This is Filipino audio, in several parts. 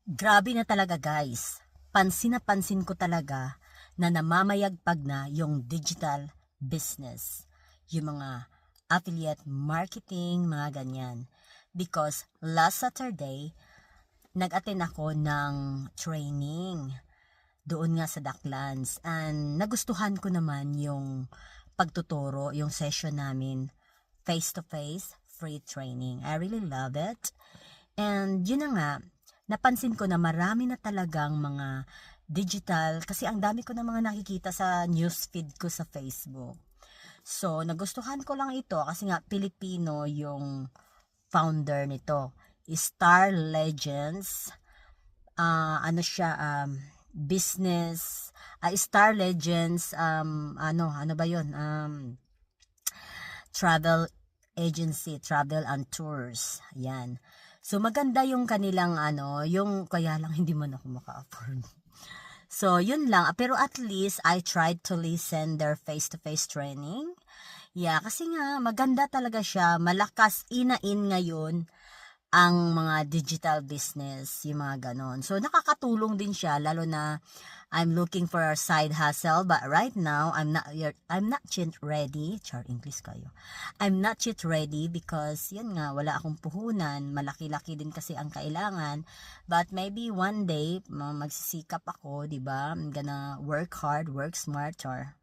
Grabe na talaga guys. Pansin na pansin ko talaga na namamayagpag na yung digital business. Yung mga affiliate marketing, mga ganyan. Because last Saturday, nag-attend ako ng training doon nga sa Docklands. And nagustuhan ko naman yung pagtuturo, yung session namin, face-to-face, free training. I really love it. And yun na nga, napansin ko na marami na talagang mga digital, kasi ang dami ko na mga nakikita sa newsfeed ko sa Facebook. So, nagustuhan ko lang ito kasi nga Pilipino yung founder nito. Star Legends, ano siya, business, Star Legends, ano ba yun, travel agency, travel and tours, yan. So maganda yung kanilang yung kaya lang hindi man ako maka-afford. So yun lang, pero at least I tried to listen their face-to-face training. Yeah, kasi nga maganda talaga siya, malakas inain ngayon ang mga digital business, yung mga ganon. So nakakatulong din siya lalo na I'm looking for a side hustle, but right now I'm not yet ready. Char English kayo. I'm not yet ready because yun nga wala akong puhunan, malaki-laki din kasi ang kailangan. But maybe one day magsisikap ako, 'di ba? I'm gonna work hard, work smart, or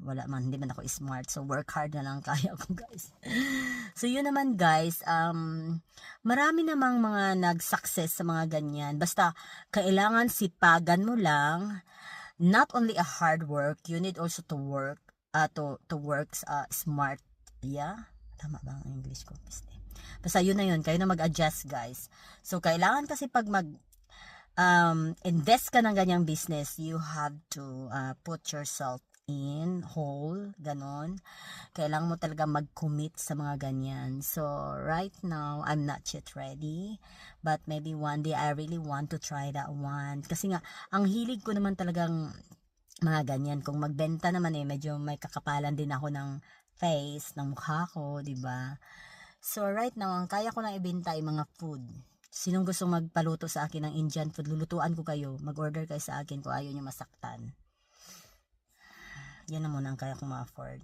wala man, hindi man ako smart, so work hard na lang kaya ko guys. So yun naman guys, marami namang mga nag-success sa mga ganyan, basta kailangan sipagan mo lang, not only a hard work, you need also to work, to work smart, yeah, tama ba ang English ko? Basta yun na yun, kayo na mag-adjust guys. So kailangan kasi pag invest ka ng ganyang business, you have to put yourself in whole, ganon. Kailangan mo talaga mag-commit sa mga ganyan. So, right now, I'm not yet ready. But maybe one day, I really want to try that one. Kasi nga, ang hilig ko naman talagang mga ganyan. Kung magbenta naman medyo may kakapalan din ako ng face, ng mukha ko, ba diba? So, right now, ang kaya ko lang ibenta ay mga food. Sinong gustong magpaluto sa akin ng Indian food, lulutuan ko kayo. Mag-order kayo sa akin kung ayaw nyo masaktan. Yan na muna ang kaya kong ma-afford.